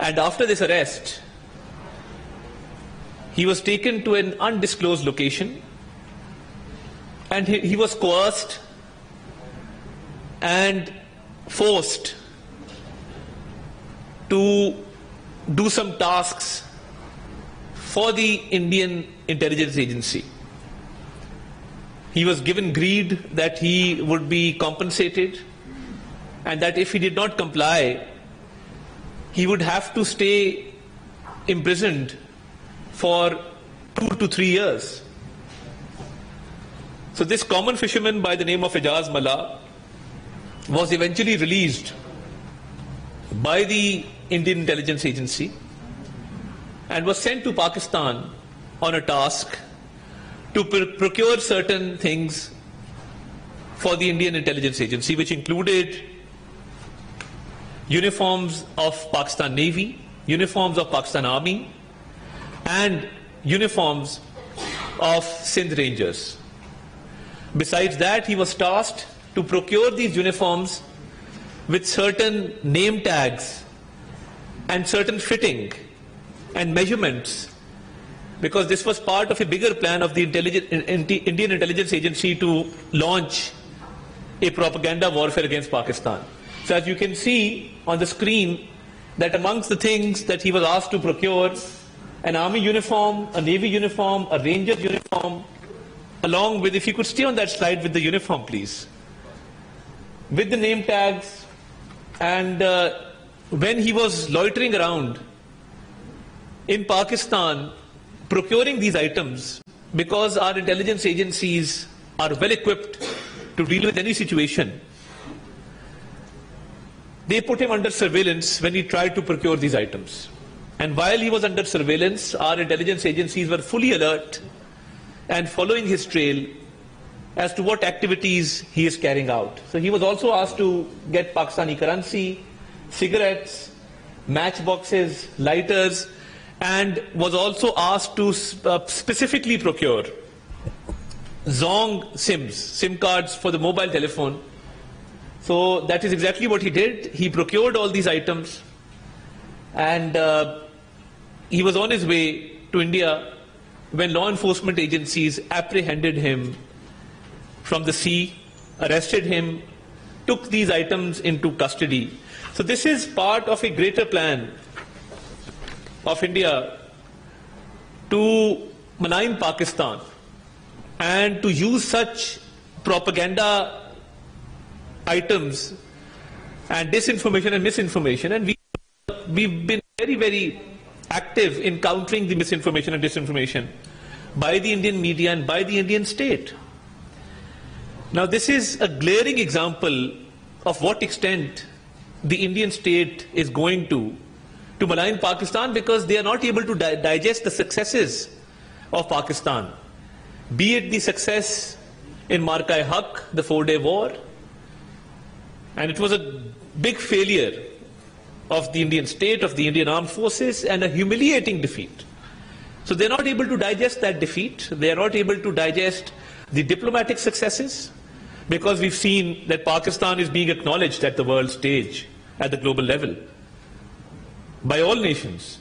And after this arrest, he was taken to an undisclosed location, and he was coerced and forced to do some tasks for the Indian intelligence agency. He was given greed that he would be compensated, and that if he did not comply, he would have to stay imprisoned for 2 to 3 years. So this common fisherman by the name of Ejaz Mallah was eventually released by the Indian intelligence agency and was sent to Pakistan on a task to procure certain things for the Indian intelligence agency, which included uniforms of Pakistan Navy, uniforms of Pakistan Army, and uniforms of Sindh Rangers. Besides that, he was tasked to procure these uniforms with certain name tags and certain fitting and measurements, because this was part of a bigger plan of the Indian intelligence agency to launch a propaganda warfare against Pakistan. So as you can see on the screen, that amongst the things that he was asked to procure, an army uniform, a navy uniform, a ranger uniform, along with, if you could stay on that slide with the uniform please, with the name tags. And when he was loitering around in Pakistan procuring these items, because our intelligence agencies are well equipped to deal with any situation, they put him under surveillance when he tried to procure these items. And while he was under surveillance, our intelligence agencies were fully alert and following his trail as to what activities he is carrying out. So he was also asked to get Pakistani currency, cigarettes, matchboxes, lighters, and was also asked to specifically procure Zong SIM cards for the mobile telephone. So that is exactly what he did. He procured all these items, and he was on his way to India when law enforcement agencies apprehended him from the sea, arrested him, took these items into custody. So this is part of a greater plan of India to malign Pakistan and to use such propaganda items and disinformation and misinformation. And we've been very, very active in countering the misinformation and disinformation by the Indian media and by the Indian state. Now this is a glaring example of what extent the Indian state is going to malign Pakistan, because they are not able to digest the successes of Pakistan, be it the success in Marka-e-Haq, the 4-day war, and it was a big failure of the Indian state, of the Indian armed forces, and a humiliating defeat. So they're not able to digest that defeat. They are not able to digest the diplomatic successes, because we've seen that Pakistan is being acknowledged at the world stage, at the global level, by all nations,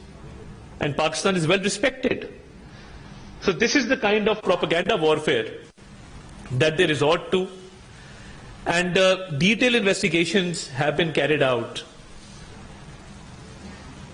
and Pakistan is well respected. So this is the kind of propaganda warfare that they resort to, and detailed investigations have been carried out